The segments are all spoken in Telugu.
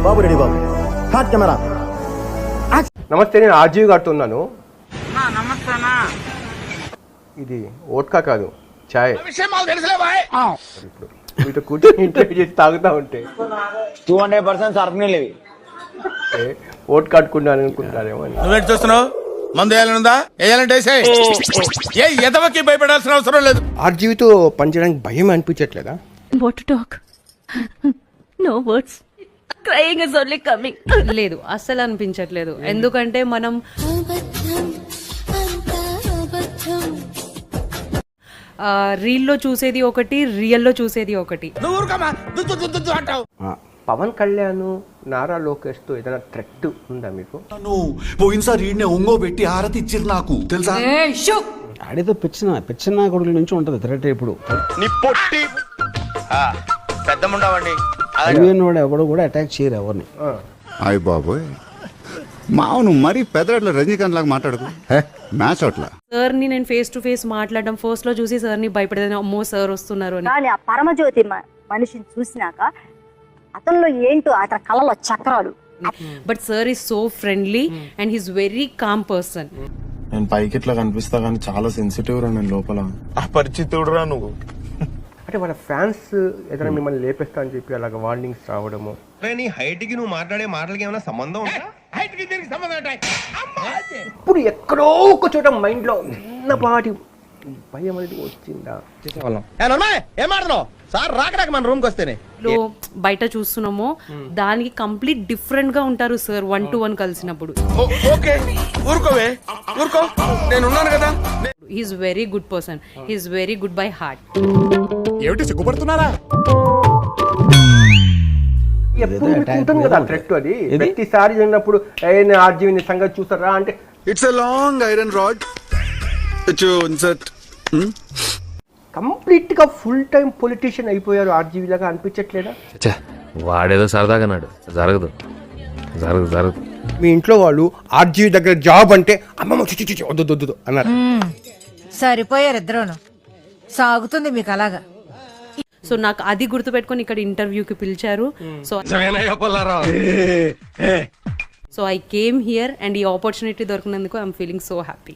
బాబు రెడీ బాబు. Hot camera. నమస్తే, నేను ఆర్జీవి గారితో ఉన్నాను. ఇది ఓట్కా కాదు, చాయ్. ఇప్పుడు మీతో కూర్చొని ఇంటర్వ్యూ చేసి తాగుతా ఉంటే 200% సర్ఫ్ ఓట్ కట్టుకున్నాను అనుకుంటారేమో అని. నువ్వేంటి చూస్తున్నావు? మందు వేయాలనుందా? వేయాలంటే ఏ ఎదవకి భయపడాల్సిన అవసరం లేదు. ఆర్జీవితో పనిచేయడానికి భయం అనిపించట్లేదా? What to talk? No words. Crying is only coming. లేదు, అస్సలు అనిపించట్లేదు. ఎందుకంటే మనం రీల్లో చూసేది ఒకటి, రియల్లో చూసేది ఒకటి. పవన్ కళ్యాణ్, నారా లోకేష్ తో ఏదైనా థ్రెట్ ఉందా మీకు? పోయినసారి ఈయన ఒంగో పెట్టి ఆరతి ఇచ్చిర్రు నాకు తెలుసా. ఆడేదో పిచ్చిన కొడుకుల నుంచి ఉంటది థ్రెట్. ఇప్పుడు పెద్దముండవండి వాడు ఎవడు కూడా అటాక్ చేయరు ఎవరిని. అయ్య బాబోయ్, మావును మరీ పెద్దట్ల రజనీకాంత్ లాగా మాట్లాడుకో మ్యాచ్ అట్లా. సార్ ని నేను ఫేస్ టు ఫేస్ మాట్లాడడం ఫస్ట్ లో చూసి సార్ ని భయపడేది, అమ్మో సార్ వస్తున్నారు అని. కానీ ఆ పరమజ్యోతి మనిషిని చూసినాక అతనిలో ఏంటో అతని కళ్ళలో చక్రాలు. But sir is so friendly and he's very calm person. నేను పైకి ఇట్లా కనిపిస్తా కానీ చాలా సెన్సిటివ్ రా నేను లోపల. అపరిచితుడు రా నువ్వు. అంటే వాళ్ళ ఫ్యాన్స్ ఏదైనా మిమ్మల్ని లేపేస్తా అని చెప్పి అలాగ వార్నింగ్స్ రావడము. నీ హైట్ కి నువ్వు మాట్లాడే మాటలకి ఏమైనా సంబంధం ఉందా? హైట్ కి దీనికి సంబంధం ఉంటాయి. ఇప్పుడు ఎక్కడో ఒక చోట మైండ్ లో చిన్నపాటి భయం అనేది వచ్చిందా? ఏం మాట్లాడుతున్నావు సార్? రాకడాక మన రూమ్ కి వస్తేనే బయట చూస్తున్నామో దానికి కంప్లీట్ డిఫరెంట్ గా ఉంటారు సార్ 1-to-1 కలిసినప్పుడు. ఓకే ఊరుకోవే, ఊరుకో, నేను ఉన్నాను కదా. He's very good person, he's very good by heart. ఏమిటి సిగ్గుపడుతున్నారా? ఎప్పుడు మీకు ఉంటుంది కదా థ్రెట్. అది ప్రతిసారి జరిగినప్పుడు ఆర్జీవి సంగతి చూస్తారా అంటే it's a long iron rod complete గా ఫుల్ టైం పొలిటీషియన్ అయిపోయారు ఆర్జీవి లాగా అనిపించట్లేదా? వాడేదో సరదాగా జరగదు జరగదు జరగదు. మీ ఇంట్లో వాళ్ళు ఆర్జీవి దగ్గర జాబ్ అంటే అమ్మమ్మ వద్దు అన్నారు. సరిపోయారు ఇద్దరును. సాగుతుంది మీకు అలాగా. సో నాకు అది గుర్తుపెట్టుకొని ఇక్కడ ఇంటర్వ్యూకి పిలిచారు. So I came here and ఈ ఆపర్చునిటీ దొరికినందుకు ఐఎమ్ ఫీలింగ్ సో హ్యాపీ.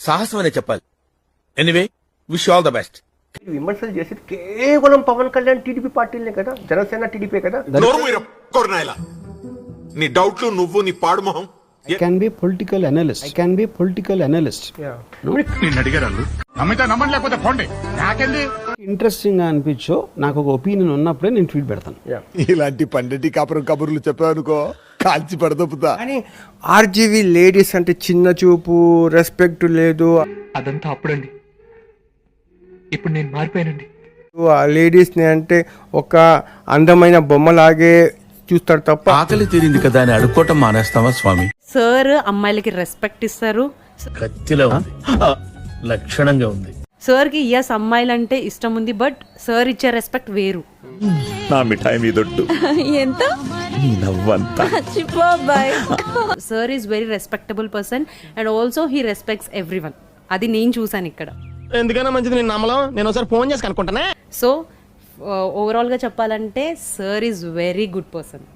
సాహసం అనే చెప్పాలి. Anyway, wish all the best. విమర్శలు చేసేది కేవలం పవన్ కళ్యాణ్ టీడీపీ పార్టీలే కదా, జనసేన టీడీపీ కదా. నీ డౌట్లు నువ్వు నీ పాడు మొహం. I can be political analyst. Interesting గా అనిపించో నాకు ఒక ఒపీనియన్ ఉన్నప్పుడే నేను ట్వీట్ పెడతాను. ఇలాంటి పండిటి కాపురం కబుర్లు చెప్పావనుకో కాల్చి పడదొప్పుతా. కానీ ఆర్జీవి లేడీస్ అంటే చిన్న చూపు, రెస్పెక్ట్ లేదు. అదంతా అప్పుడండి, ఇప్పుడు నేను మారిపోయానండి. ఆ లేడీస్ ని అంటే ఒక అందమైన బొమ్మలాగే చూస్తారు తప్ప. ఆకలి తీరింది కదా అని అడుక్కోవటం మానేస్తావా స్వామి? సార్ అమ్మాయిలకి రెస్పెక్ట్ ఇస్తారు. కత్తిలో ఉంది, లక్షణంగా ఉంది. సార్ కి ఎస్ అమ్మాయిలంటే ఇష్టం ఉంది, బట్ సార్ ఇచ్చే రెస్పెక్ట్ వేరు. నా మిఠాయి మీదొట్టు ఎంత నవ్వంతా. Sir is very respectable person and also he respects everyone. అది నేను చూసాను ఇక్కడ. ఎందుకైనా మంచిది నేను నమ్మలం. నేను ఒకసారి ఫోన్ చేసి కనుక్కుంటానే. సో ఓవరాల్ గా చెప్పాలంటే sir is very good person.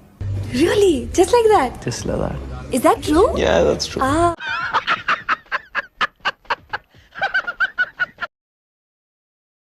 Really? Just like that? Just like that. Is that true? Yeah, that's true.